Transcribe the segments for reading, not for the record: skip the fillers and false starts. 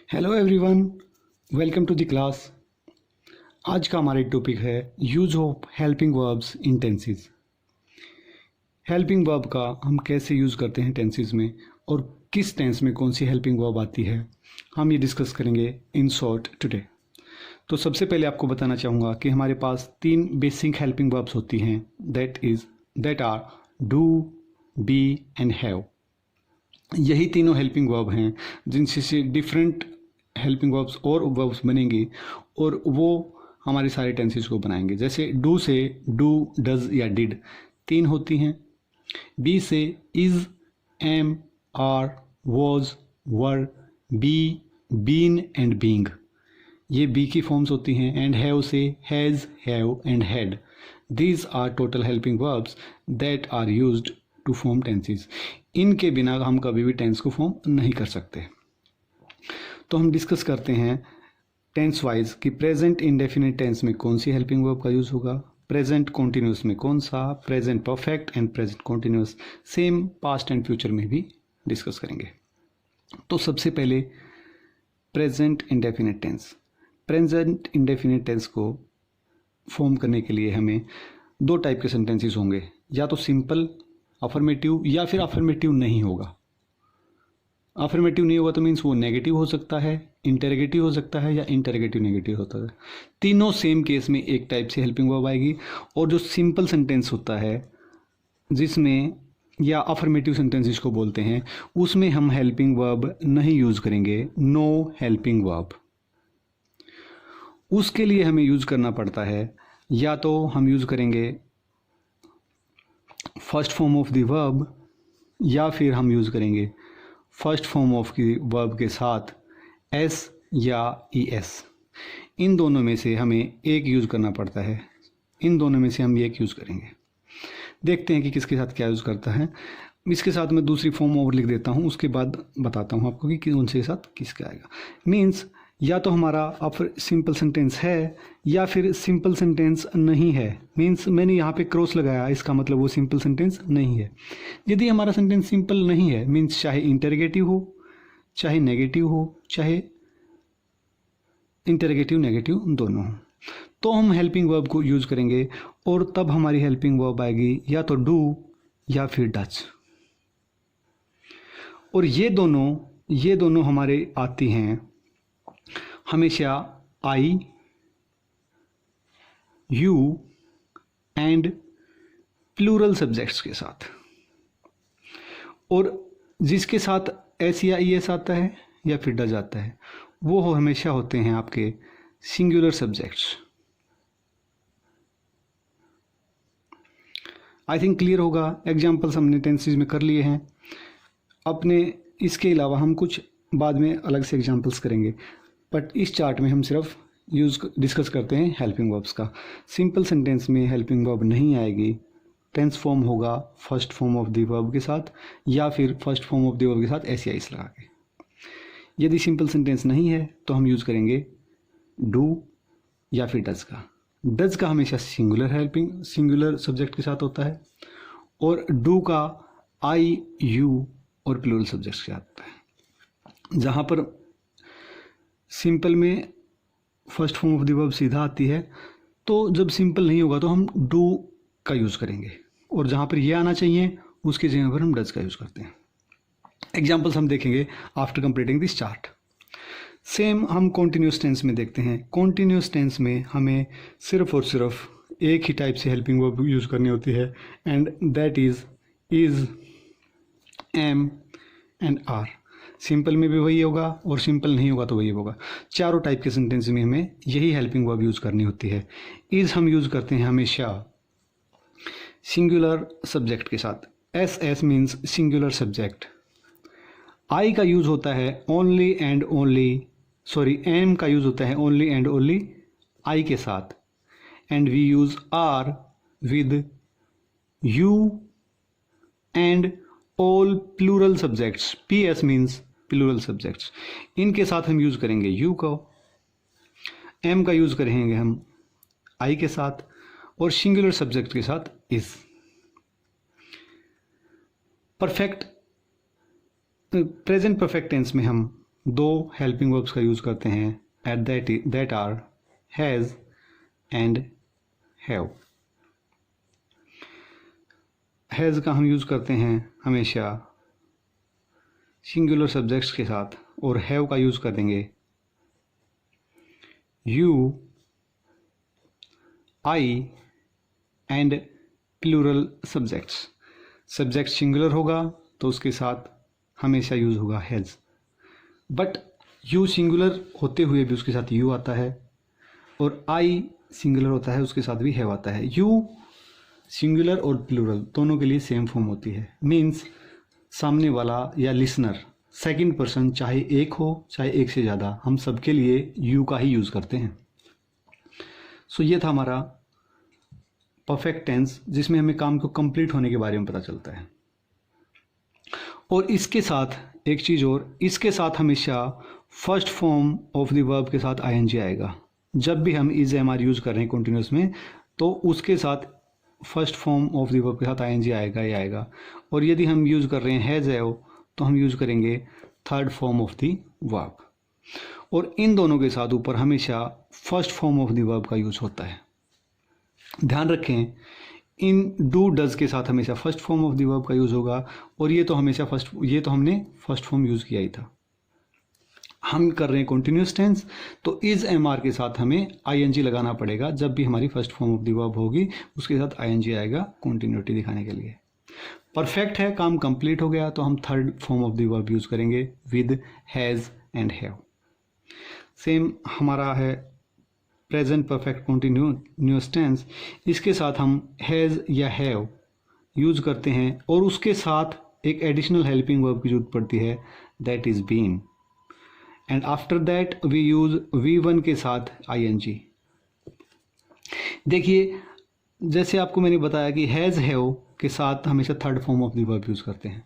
Hello everyone, welcome to the class. आज का हमारा टॉपिक है use of helping verbs in tenses. Helping verb का हम कैसे यूज़ करते हैं टेंसेस में और किस टेंस में कौन सी हेल्पिंग वर्ब आती है, हम ये डिस्कस करेंगे इन शॉर्ट टुडे। तो सबसे पहले आपको बताना चाहूँगा कि हमारे पास 3 बेसिक हेल्पिंग वर्ब्स होती हैं, that are do, be and have. यही तीनों हेल्पिंग वर्ब हैं जिनसे से डिफरेंट हेल्पिंग वर्ब्स और वर्ब्स बनेंगे और वो हमारे सारे टेंसेस को बनाएंगे। जैसे डू से डू, डज या डिड 3 होती हैं। बी से is, am, are, was, were, be, been and being, ये बी की फॉर्म्स होती हैं। एंड हैव से has, have and had. These are total helping verbs that are used to form tenses. इनके बिना हम कभी भी टेंस को फॉर्म नहीं कर सकते। तो हम डिस्कस करते हैं टेंस वाइज कि प्रेजेंट इंडेफिनिट टेंस में कौन सी हेल्पिंग वर्ब का यूज़ होगा, प्रेजेंट कॉन्टिन्यूस में कौन सा, present perfect and present continuous, same past and future में भी डिस्कस करेंगे। तो सबसे पहले present indefinite tense. Present indefinite tense को फॉर्म करने के लिए हमें 2 टाइप के सेंटेंसेस होंगे, या तो सिंपल अफर्मेटिव या फिर अफर्मेटिव नहीं होगा। अफर्मेटिव नहीं होगा तो मीन्स वो नेगेटिव हो सकता है, इंटरोगेटिव हो सकता है या इंटरोगेटिव नेगेटिव होता है। तीनों सेम केस में एक टाइप से हेल्पिंग वर्ब आएगी। और जो सिंपल सेंटेंस होता है जिसमें, या अफर्मेटिव सेंटेंस जिसको बोलते हैं, उसमें हम हेल्पिंग वर्ब नहीं यूज़ करेंगे, नो हेल्पिंग वर्ब। उसके लिए हमें यूज़ करना पड़ता है, या तो हम यूज़ करेंगे first form of the verb, या फिर हम यूज़ करेंगे फर्स्ट फॉर्म ऑफ की वर्ब के साथ एस या ई एस। इन दोनों में से हमें एक यूज़ करना पड़ता है। इन दोनों में से हम एक यूज़ करेंगे। देखते हैं कि किसके साथ क्या यूज़ करता है। इसके साथ मैं दूसरी फॉर्म और लिख देता हूँ, उसके बाद बताता हूँ आपको कि उनके साथ किसका आएगा। मीन्स या तो हमारा सिंपल सेंटेंस है या फिर सिंपल सेंटेंस नहीं है। मीन्स मैंने यहाँ पे क्रॉस लगाया, इसका मतलब वो सिंपल सेंटेंस नहीं है। यदि हमारा सेंटेंस सिंपल नहीं है, मीन्स चाहे इंटरोगेटिव हो, चाहे नेगेटिव हो, चाहे इंटरोगेटिव नेगेटिव दोनों हो, तो हम हेल्पिंग वर्ब को यूज़ करेंगे। और तब हमारी हेल्पिंग वर्ब आएगी या तो डू या फिर डज। और ये दोनों हमारे आती हैं हमेशा आई, यू एंड प्लूरल सब्जेक्ट्स के साथ। और जिसके साथ एस या ई एस आता है या फिर डज आता है, वो हमेशा होते हैं आपके singular subjects. I think clear होगा। एग्जाम्पल्स हमने टेंसेस में कर लिए हैं अपने। इसके अलावा हम कुछ बाद में अलग से एग्जाम्पल्स करेंगे, बट इस चार्ट में हम सिर्फ डिस्कस करते हैं हेल्पिंग वर्ब्स का। सिंपल सेंटेंस में हेल्पिंग वर्ब नहीं आएगी, टेंस फॉर्म होगा first form of the verb के साथ या फिर first form of the verb के साथ एस या इस लगा के। यदि सिंपल सेंटेंस नहीं है तो हम यूज़ करेंगे डू या फिर डज का। डज का हमेशा सिंगुलर सब्जेक्ट के साथ होता है, और डू का आई, यू और प्लूरल सब्जेक्ट के साथ होता है। जहाँ पर सिंपल में first form of the verb सीधा आती है, तो जब सिंपल नहीं होगा तो हम डू का यूज़ करेंगे, और जहाँ पर ये आना चाहिए उसकी जगह पर हम डज का यूज़ करते हैं। एग्जाम्पल्स हम देखेंगे after completing this chart. Same हम कॉन्टिन्यूस टेंस में देखते हैं। कॉन्टिन्यूस टेंस में हमें सिर्फ और सिर्फ एक ही टाइप से हेल्पिंग वर्ब यूज़ करनी होती है, and that is, am and are. Simple में भी वही होगा और सिंपल नहीं होगा तो वही होगा। चारों टाइप के सेंटेंस में हमें यही हेल्पिंग वर्ब यूज़ करनी होती है। इज़ हम यूज़ करते हैं हमेशा सिंगुलर सब्जेक्ट के साथ, S means singular subject. I का यूज़ होता है ओनली एंड ओनली, एम का यूज़ होता है ओनली एंड ओनली आई के साथ। And we use are with you and all plural subjects. P S means plural subjects. इनके साथ हम यूज़ करेंगे यू को, एम का यूज़ करेंगे हम आई के साथ, और सिंगुलर सब्जेक्ट के साथ इज। प्रेजेंट परफेक्ट टेंस में हम दो हेल्पिंग वर्ब्स का यूज़ करते हैं at that are has and have. Has का हम यूज़ करते हैं हमेशा सिंगुलर सब्जेक्ट्स के साथ और हैव का यूज़ कर देंगे you, I and plural subjects. Subject singular होगा तो उसके साथ हमेशा यूज़ होगा हैज़, बट यू सिंगुलर होते हुए भी उसके साथ यू आता है और आई सिंगुलर होता है उसके साथ भी हैव आता है। यू सिंगुलर और प्लूरल दोनों के लिए सेम फॉर्म होती है, मीन्स सामने वाला या लिसनर सेकंड पर्सन चाहे एक हो चाहे एक से ज़्यादा, हम सबके लिए यू का ही यूज़ करते हैं। सो ये था हमारा परफेक्ट टेंस जिसमें हमें काम को कंप्लीट होने के बारे में पता चलता है। और इसके साथ एक चीज़ और, इसके साथ हमेशा first form of the verb के साथ आईएनजी आएगा। जब भी हम इज एम आर यूज़ कर रहे हैं कंटिन्यूस में तो उसके साथ first form of the verb के साथ आईएनजी आएगा ही आएगा। और यदि हम यूज़ कर रहे हैं हैज़ हैव तो हम यूज़ करेंगे third form of the verb. और इन दोनों के साथ ऊपर हमेशा first form of the verb का यूज़ होता है। ध्यान रखें, इन डू डज के साथ हमेशा first form of the verb का यूज़ होगा और ये तो हमने फर्स्ट फॉर्म यूज़ किया ही था। हम कर रहे हैं कंटिन्यूस टेंस तो इज एम आर के साथ हमें आईएनजी लगाना पड़ेगा। जब भी हमारी first form of the verb होगी उसके साथ आईएनजी आएगा कंटिन्यूटी दिखाने के लिए। परफेक्ट है, काम कंप्लीट हो गया तो हम third form of the verb use करेंगे with has and have. Same हमारा है प्रेजेंट परफेक्ट कंटिन्यूअस टेंस, इसके साथ हम हैज़ या हैव यूज़ करते हैं और उसके साथ एक एडिशनल हेल्पिंग वर्ब की जरूरत पड़ती है that is been, and after that we use V1 के साथ ING। देखिए जैसे आपको मैंने बताया कि हैज़ हैव के साथ हमेशा third form of the verb use करते हैं,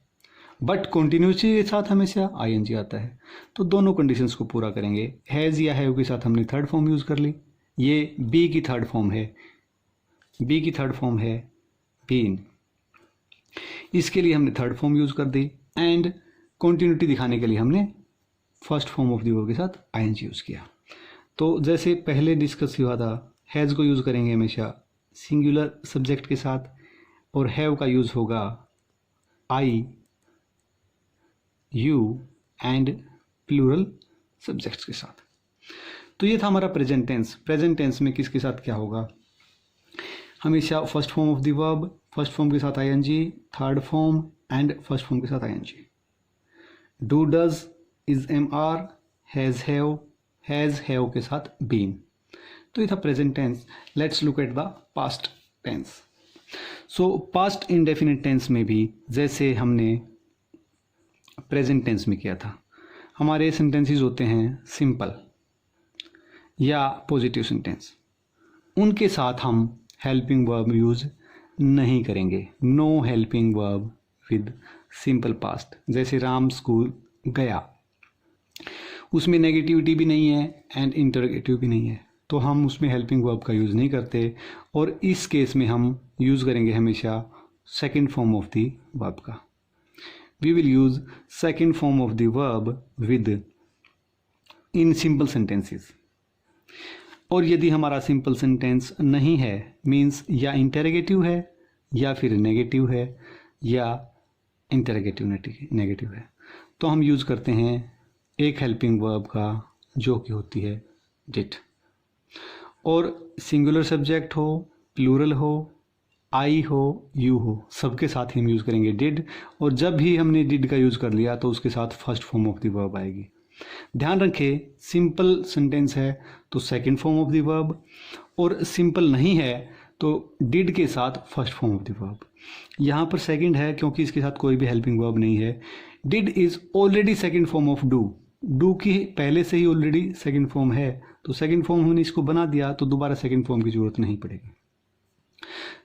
बट कंटिन्यूटी के साथ हमेशा ING आता है। तो दोनों कंडीशंस को पूरा करेंगे। हैज़ या हैव के साथ हमने थर्ड फॉर्म यूज़ कर ली, ये बी की थर्ड फॉर्म है, बी की थर्ड फॉर्म है बीन, इसके लिए हमने थर्ड फॉर्म यूज़ कर दी एंड कंटिन्यूटी दिखाने के लिए हमने first form of the verb के साथ ING यूज़ किया। तो जैसे पहले डिस्कस हुआ था, हैज़ को यूज़ करेंगे हमेशा सिंगुलर सब्जेक्ट के साथ और हैव का यूज़ होगा आई, यू एंड प्लूरल सब्जेक्ट्स के साथ। तो ये था हमारा प्रेजेंट टेंस। प्रेजेंट टेंस में किसके साथ क्या होगा, हमेशा first form of the verb, first form के साथ ING, third form and first form के साथ ING। Do does, is am are, has have के साथ बीन। तो ये था present tense. Let's look at the past tense. So past indefinite tense में भी जैसे हमने प्रेजेंट टेंस में किया था, हमारे सेंटेंसेस होते हैं सिंपल या पॉजिटिव सेंटेंस, उनके साथ हम हेल्पिंग वर्ब यूज़ नहीं करेंगे। No helping verb with simple past. जैसे राम स्कूल गया, उसमें नेगेटिविटी भी नहीं है एंड इंटरोगेटिव भी नहीं है, तो हम उसमें हेल्पिंग वर्ब का यूज़ नहीं करते। और इस केस में हम यूज़ करेंगे हमेशा second form of the verb का। We will use second form of the verb with in simple sentences. और यदि हमारा सिंपल सेंटेंस नहीं है, मीन्स या इंटरोगेटिव है या फिर नेगेटिव है या इंटरोगेटिव नेगेटिव है, तो हम यूज़ करते हैं एक हेल्पिंग वर्ब का जो कि होती है डिड। और सिंगुलर सब्जेक्ट हो, प्लूरल हो, आई हो, यू हो, सबके साथ ही हम यूज़ करेंगे डिड। और जब भी हमने डिड का यूज़ कर लिया तो उसके साथ first form of the verb आएगी। ध्यान रखें, सिंपल सेंटेंस है तो second form of the verb, और सिंपल नहीं है तो डिड के साथ first form of the verb. यहाँ पर सेकंड है क्योंकि इसके साथ कोई भी हेल्पिंग वर्ब नहीं है। Did is already second form of do, do की पहले से ही ऑलरेडी सेकंड फॉर्म है, तो सेकंड फॉर्म हमने इसको बना दिया तो दोबारा सेकंड फॉर्म की ज़रूरत नहीं पड़ेगी।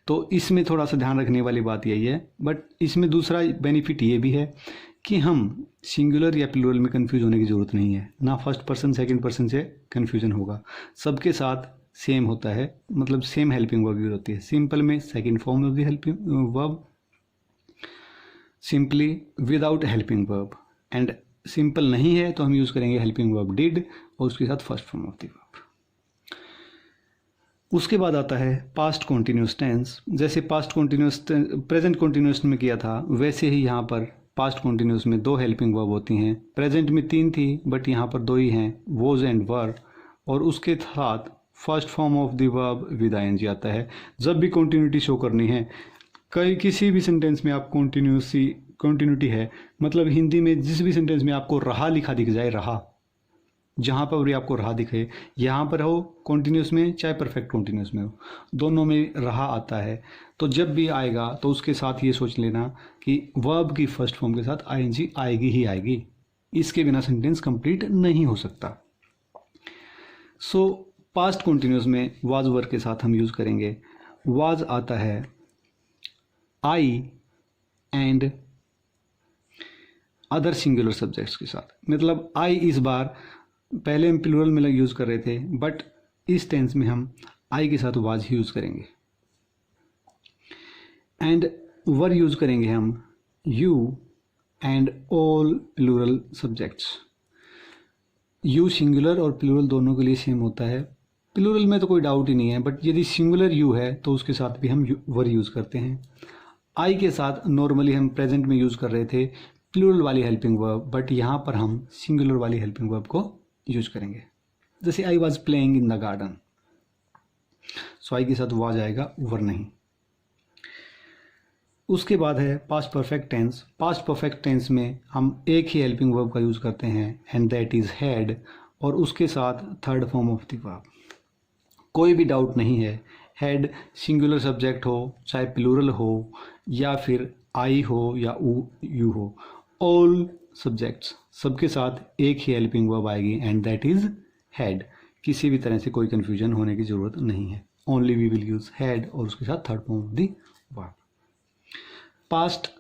तो इसमें थोड़ा सा ध्यान रखने वाली बात यही है। बट इसमें दूसरा बेनिफिट ये भी है कि हम सिंगुलर या प्लूरल में कंफ्यूज होने की ज़रूरत नहीं है, ना फर्स्ट पर्सन सेकंड पर्सन से कंफ्यूजन होगा, सबके साथ सेम होता है, मतलब सेम हेल्पिंग वर्ब यूज होती है। सिंपल में second form of the helping verb, simply without helping verb, and simple नहीं है तो हम यूज़ करेंगे हेल्पिंग वर्ब डिड और उसके साथ first form of the verb. उसके बाद आता है पास्ट कॉन्टिन्यूस टेंस। जैसे पास्ट कॉन्टिन्यूस प्रेजेंट कॉन्टिन्यूस में किया था वैसे ही यहाँ पर पास्ट कॉन्टिन्यूस में 2 हेल्पिंग वर्ब होती हैं। प्रेजेंट में 3 थी बट यहाँ पर 2 ही हैं, वॉज एंड वर, और उसके साथ first form of the verb with ING आता है। जब भी कॉन्टिन्यूटी शो करनी है, किसी भी सेंटेंस में आप कॉन्टिन्यूटी है, मतलब हिंदी में जिस भी सेंटेंस में आपको रहा लिखा दिख जाए, रहा, जहाँ पर भी आपको रहा दिखे, यहाँ पर हो कॉन्टिन्यूस में चाहे परफेक्ट कॉन्टिन्यूस में हो, दोनों में रहा आता है, तो जब भी आएगा तो उसके साथ ये सोच लेना कि वर्ब की फर्स्ट फॉर्म के साथ आईएनजी आएगी ही आएगी, इसके बिना सेंटेंस कंप्लीट नहीं हो सकता। सो पास्ट कॉन्टिन्यूस में वाज वर्ब के साथ हम यूज़ करेंगे। वाज आता है आई एंड अदर सिंगुलर सब्जेक्ट्स के साथ, मतलब आई इस बार पहले हम प्लूरल में यूज़ कर रहे थे बट इस टेंस में हम आई के साथ वाज ही यूज़ करेंगे। एंड वर यूज़ करेंगे हम you and all plural subjects. You singular और प्लूरल दोनों के लिए सेम होता है, प्लूरल में तो कोई डाउट ही नहीं है, बट यदि सिंगुलर यू है तो उसके साथ भी हम वर यूज़ करते हैं। आई के साथ नॉर्मली हम प्रेजेंट में यूज़ कर रहे थे प्लूरल वाली हेल्पिंग वर्ब, बट यहाँ पर हम सिंगुलर वाली हेल्पिंग वर्ब को यूज करेंगे। जैसे I was playing in the garden, so I के साथ वाज आएगा, वर नहीं। उसके बाद है past perfect tense. Past perfect tense में हम एक ही हेल्पिंग वर्ब का यूज़ करते हैं एंड दैट इज़ हैड, और उसके साथ third form of the verb. कोई भी डाउट नहीं है, हैड सिंगुलर सब्जेक्ट हो चाहे प्लूरल हो या फिर आई हो या यू हो, ऑल सब्जेक्ट्स सबके साथ एक ही हेल्पिंग वर्ब आएगी एंड दैट इज़ हैड। किसी भी तरह से कोई कन्फ्यूजन होने की ज़रूरत नहीं है, only we will use had और उसके साथ third form of the verb. Past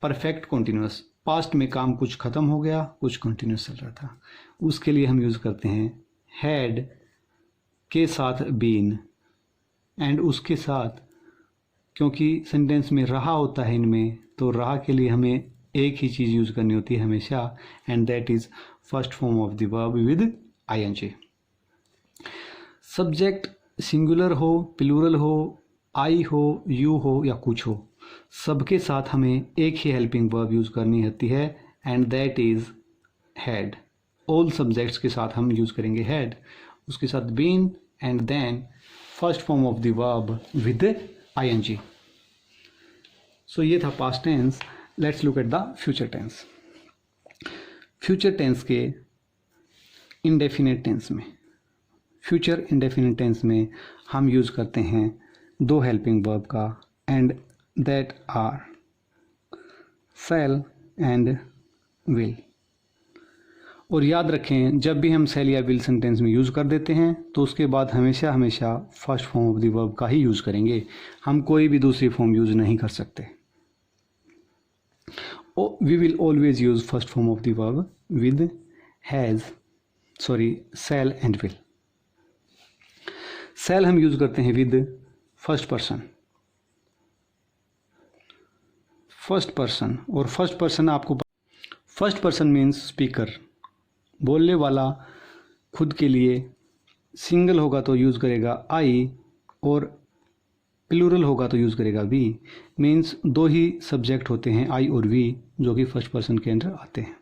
perfect continuous, past में काम कुछ ख़त्म हो गया, कुछ कंटिन्यूस चल रहा था, उसके लिए हम यूज़ करते हैं हैड के साथ बीन एंड उसके साथ, क्योंकि सेंटेंस में रहा होता है इनमें, तो रहा के लिए हमें एक ही चीज़ यूज़ करनी होती है हमेशा and that is first form of the verb with ING. Subject singular हो प्लूरल हो आई हो यू हो या कुछ हो, सबके साथ हमें एक ही हेल्पिंग वर्ब यूज़ करनी होती है and that is had. All subjects के साथ हम यूज़ करेंगे हैड, उसके साथ been and then first form of the verb with ING. So ये था past tense. Let's look at the future tense. Future tense के इंडेफिनिट टेंस में, फ्यूचर इंडेफिनिट टेंस में हम यूज़ करते हैं 2 हेल्पिंग वर्ब का and that are shall and will. और याद रखें, जब भी हम शैल या विल सेंटेंस में यूज़ कर देते हैं तो उसके बाद हमेशा first form of the verb का ही यूज़ करेंगे, हम कोई भी दूसरी फॉर्म यूज़ नहीं कर सकते। We will always use first form of the verb with shall and will. shall हम यूज़ करते हैं with फर्स्ट पर्सन, और फर्स्ट पर्सन आपको, फर्स्ट पर्सन मीन्स स्पीकर, बोलने वाला खुद के लिए। सिंगल होगा तो यूज़ करेगा आई और प्लूरल होगा तो यूज़ करेगा वी, मीन्स 2 ही सब्जेक्ट होते हैं आई और वी जो कि फर्स्ट पर्सन के अंदर आते हैं।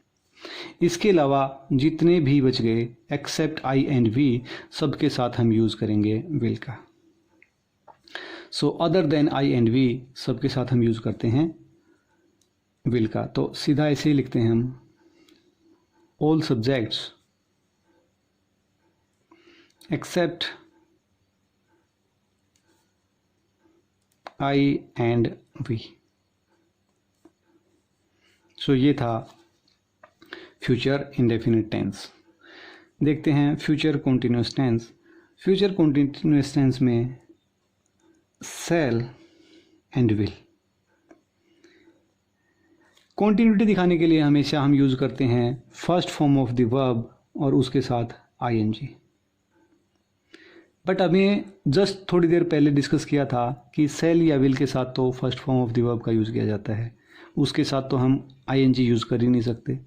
इसके अलावा जितने भी बच गए एक्सेप्ट आई एंड वी, सबके साथ हम यूज़ करेंगे विल का। So other than I and we सबके साथ हम यूज़ करते हैं विल का। तो सीधा ऐसे ही लिखते हैं हम, all subjects except I and we. So ये था फ्यूचर इंडेफिनिट टेंस। देखते हैं future continuous tense. Future continuous tense में शैल एंड विल, कॉन्टिन्यूटी दिखाने के लिए हमेशा हम यूज़ करते हैं first form of the verb और उसके साथ आईएनजी। बट हमें जस्ट थोड़ी देर पहले डिस्कस किया था कि शैल या विल के साथ तो first form of the verb का यूज़ किया जाता है, उसके साथ तो हम आईएनजी यूज़ कर ही नहीं सकते।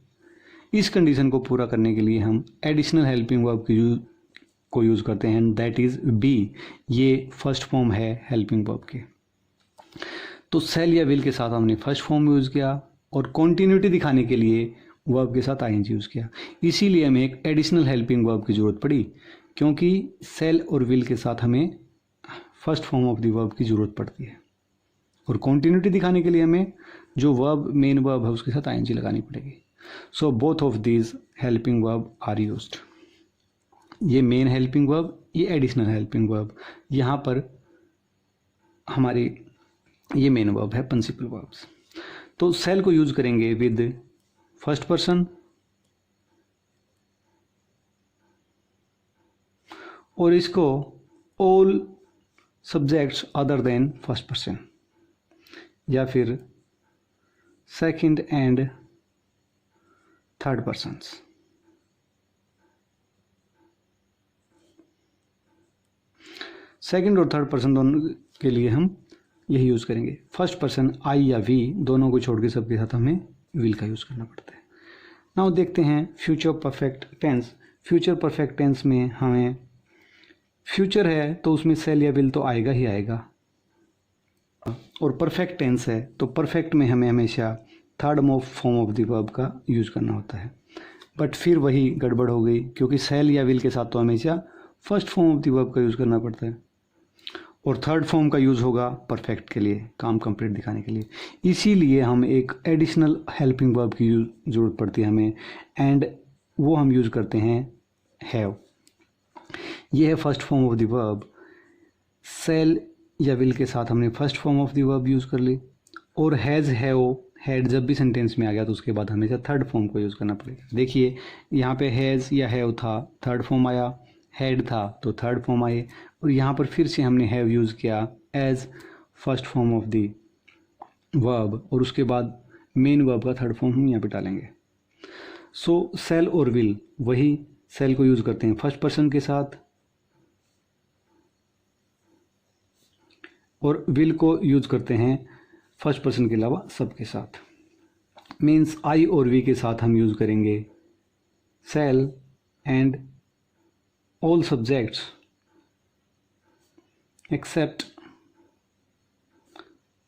इस कंडीशन को पूरा करने के लिए हम एडिशनल हेल्पिंग वर्ब को यूज़ करते हैं, दैट इज़ बी। ये फर्स्ट फॉर्म है हेल्पिंग वर्ब के। तो सेल या विल के साथ हमने फर्स्ट फॉर्म यूज़ किया और कॉन्टीन्यूटी दिखाने के लिए वर्ब के साथ आईएनजी यूज़ किया। इसीलिए हमें एक एडिशनल हेल्पिंग वर्ब की ज़रूरत पड़ी, क्योंकि सेल और विल के साथ हमें first form of the verb की ज़रूरत पड़ती है और कॉन्टीन्यूटी दिखाने के लिए हमें जो वर्ब मेन वर्ब है उसके साथ आईएनजी लगानी पड़ेगी। So both of these helping verb are used. ये मेन हेल्पिंग वर्ब, ये एडिशनल हेल्पिंग वर्ब। यहाँ पर हमारी ये मेन वर्ब है, प्रिंसिपल वर्ब्स। तो सेल को यूज करेंगे विद फर्स्ट पर्सन और इसको all subjects other than first person, या फिर second and third persons. Second और थर्ड पर्सन दोनों के लिए हम यही यूज़ करेंगे। फर्स्ट पर्सन आई या वी दोनों को छोड़ के सबके साथ हमें विल का यूज़ करना पड़ता है। नाउ देखते हैं future perfect tense. Future perfect tense में हमें फ्यूचर है तो उसमें सेल या विल तो आएगा ही आएगा, और परफेक्ट टेंस है तो परफेक्ट में हमें हमेशा third form of the verb का यूज़ करना होता है। बट फिर वही गड़बड़ हो गई, क्योंकि सेल या विल के साथ तो हमेशा first form of the verb का यूज़ करना पड़ता है और थर्ड फॉर्म का यूज़ होगा परफेक्ट के लिए, काम कंप्लीट दिखाने के लिए। इसीलिए हम एक एडिशनल हेल्पिंग वर्ब की ज़रूरत पड़ती है हमें, एंड वो हम यूज़ करते हैं हैव। ये है first form of the verb. Shall या विल के साथ हमने first form of the verb use कर ली, और हैज़, हैव, हैड जब भी सेंटेंस में आ गया तो उसके बाद हमेशा थर्ड फॉर्म को यूज़ करना पड़ेगा। देखिए यहाँ पे हैज़ या हैव था, थर्ड फॉर्म आया, हैड था तो थर्ड फॉर्म आए, और यहाँ पर फिर से हमने हैव यूज़ किया as first form of the verb, और उसके बाद मेन वर्ब का थर्ड फॉर्म हम यहाँ पे डालेंगे। सो सेल और विल, वही सेल को यूज़ करते हैं फर्स्ट पर्सन के साथ और विल को यूज़ करते हैं फर्स्ट पर्सन के अलावा सबके साथ। मीन्स आई और वी के साथ हम यूज़ करेंगे shall and all subjects except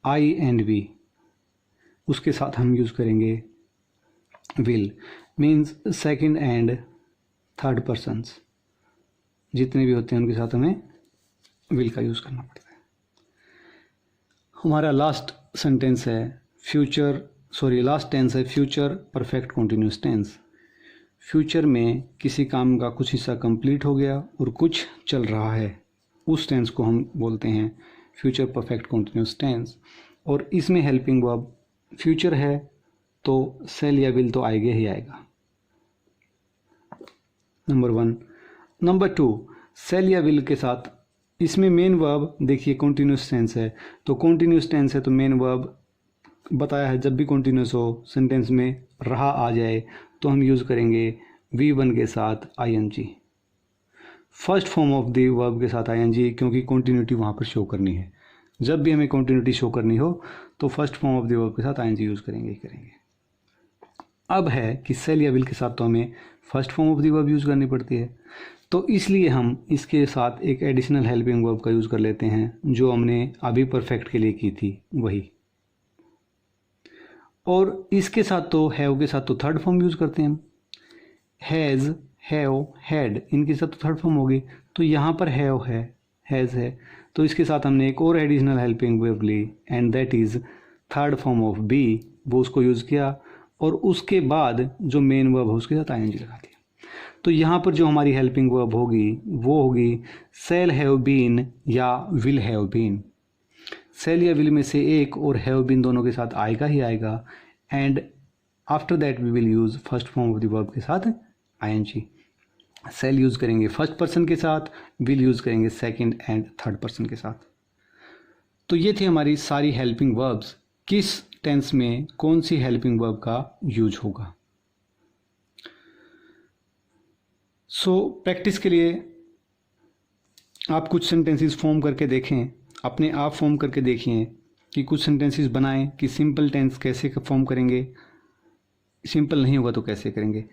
I and we, उसके साथ हम यूज़ करेंगे will. Means second and third persons जितने भी होते हैं उनके साथ हमें विल का यूज़ करना पड़ता है। हमारा लास्ट सेंटेंस है लास्ट टेंस है फ्यूचर परफेक्ट कॉन्टिन्यूस टेंस। फ्यूचर में किसी काम का कुछ हिस्सा कंप्लीट हो गया और कुछ चल रहा है, उस टेंस को हम बोलते हैं फ्यूचर परफेक्ट कॉन्टिन्यूस टेंस। और इसमें हेल्पिंग वर्ब फ्यूचर है तो सेल या विल तो आएगा ही आएगा, नंबर 1। नंबर 2, सेल या विल के साथ इसमें मेन वर्ब देखिए कॉन्टिन्यूस टेंस है, तो कॉन्टिन्यूस टेंस है तो मेन वर्ब बताया है जब भी कॉन्टिन्यूस हो सेंटेंस में रहा आ जाए तो हम यूज़ करेंगे V1 के साथ ING, first form of the verb के साथ ING, क्योंकि कॉन्टिन्यूटी वहाँ पर शो करनी है। जब भी हमें कॉन्टिन्यूटी शो करनी हो तो first form of the verb के साथ ING यूज़ करेंगे ही करेंगे। अब है कि सेल या विल के साथ तो हमें first form of the verb use करनी पड़ती है, तो इसलिए हम इसके साथ एक एडिशनल हेल्पिंग वर्ब का यूज़ कर लेते हैं जो हमने अभी परफेक्ट के लिए की थी वही। और इसके साथ तो हैव के साथ तो थर्ड फॉर्म यूज़ करते हैं हम, हैज़, हैव, हैड, इनके साथ तो थर्ड फॉर्म होगी, तो यहाँ पर हैव है, हैज़ है, तो इसके साथ हमने एक और एडिशनल हेल्पिंग वर्ब ली and that is third form of be, वो उसको यूज़ किया और उसके बाद जो मेन वर्ब है उसके साथ ING लगा दिया। तो यहाँ पर जो हमारी हेल्पिंग वर्ब होगी वो होगी सेल हैव बीन या विल हैव बीन। सेल या विल में से एक और हैव बीन दोनों के साथ आएगा ही आएगा, and after that we will use first form of the verb के साथ ING। सेल यूज़ करेंगे फर्स्ट पर्सन के साथ, विल यूज़ करेंगे सेकंड एंड थर्ड पर्सन के साथ। तो ये थी हमारी सारी हेल्पिंग वर्ब्स, किस टेंस में कौन सी हेल्पिंग वर्ब का यूज होगा। प्रैक्टिस के लिए आप कुछ सेंटेंसेस फॉर्म करके देखें, अपने आप फॉर्म करके देखिए कि कुछ सेंटेंसेस बनाएं कि सिंपल टेंस कैसे फॉर्म करेंगे, सिंपल नहीं होगा तो कैसे करेंगे।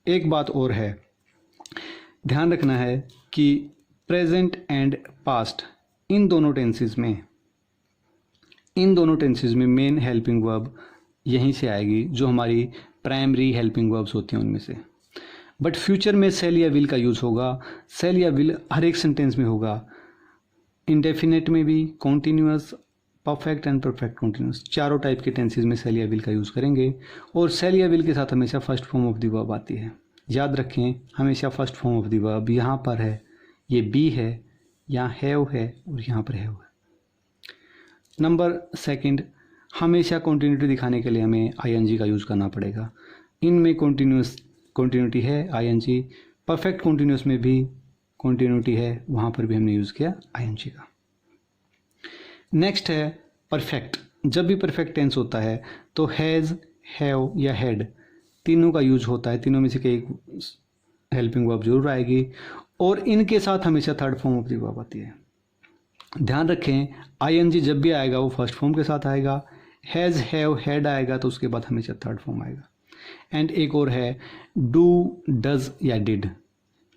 एक बात और है, ध्यान रखना है कि प्रेजेंट एंड पास्ट इन दोनों टेंसेस में मेन हेल्पिंग वर्ब यहीं से आएगी, जो हमारी प्राइमरी हेल्पिंग वर्ब्स होती हैं उनमें से। बट फ्यूचर में सेल या विल का यूज़ होगा। सेल या विल हर एक सेंटेंस में होगा, इंडेफिनेट में भी, continuous, perfect and perfect continuous, चारों टाइप के टेंसेस में सेल या विल का यूज़ करेंगे। और सेल या विल के साथ हमेशा first form of the verb आती है। याद रखें, हमेशा first form of the verb यहाँ पर है, ये बी है, यहाँ हैव है और यहाँ पर हैव है। नंबर सेकंड, हमेशा कॉन्टीन्यूटी दिखाने के लिए हमें आईएनजी का यूज़ करना पड़ेगा। इनमें कॉन्टीन्यूटी है आईएनजी, परफेक्ट कॉन्टीन्यूअस में भी कॉन्टीन्यूटी है, वहाँ पर भी हमने यूज़ किया आईएनजी का। नेक्स्ट है परफेक्ट। जब भी परफेक्ट टेंस होता है तो हैज़, हैव या हैड तीनों का यूज होता है। तीनों में से एक हेल्पिंग वर्ब जरूर आएगी और इनके साथ हमेशा third form of the verb आती है। ध्यान रखें, आईएनजी जब भी आएगा वो फर्स्ट फॉर्म के साथ आएगा, हैज़, हैव, हैड आएगा तो उसके बाद हमेशा थर्ड फॉर्म आएगा। एंड एक और है डू, डज या डिड,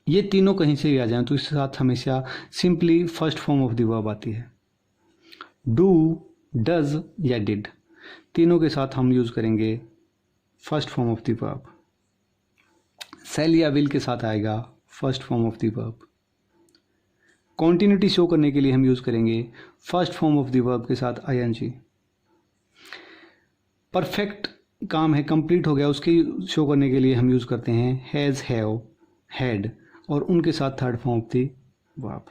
ये तीनों कहीं से भी आ जाए तो इसके साथ हमेशा simply first form of the verb आती है। डू, डज या डिड तीनों के साथ हम यूज़ करेंगे first form of the verb. Shall या विल के साथ आएगा first form of the verb. Continuity show करने के लिए हम यूज़ करेंगे first form of the verb के साथ आईएनजी। परफेक्ट काम है, कंप्लीट हो गया, उसके शो करने के लिए हम यूज़ करते हैं हैज़, हैव, हैड और उनके साथ third form of the verb.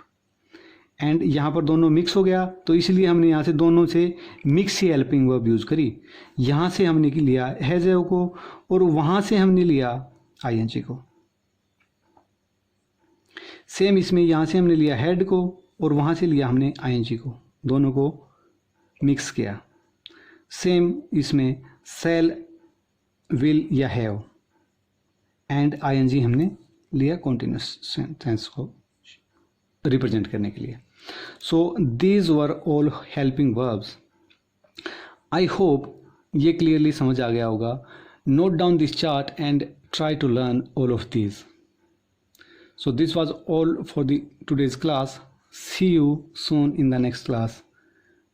And यहाँ पर दोनों मिक्स हो गया तो इसलिए हमने यहाँ से दोनों से मिक्स ही हेल्पिंग वर्ब यूज़ करी। यहाँ से हमने लिया हैज़, हैव को और वहाँ से हमने लिया आईएनजी को। सेम इसमें यहाँ से हमने लिया हैड को और वहाँ से लिया हमने आईएनजी को, दोनों को मिक्स किया। सेम इसमें सेल, विल या हैव एंड आईएनजी हमने लिया कॉन्टिन्यूअस सेंटेंस को रिप्रेजेंट करने के लिए। So these were all helping verbs. I hope ये क्लियरली समझ आ गया होगा। Note down this chart and try to learn all of these. So this was all for the today's class. See you soon in the next class.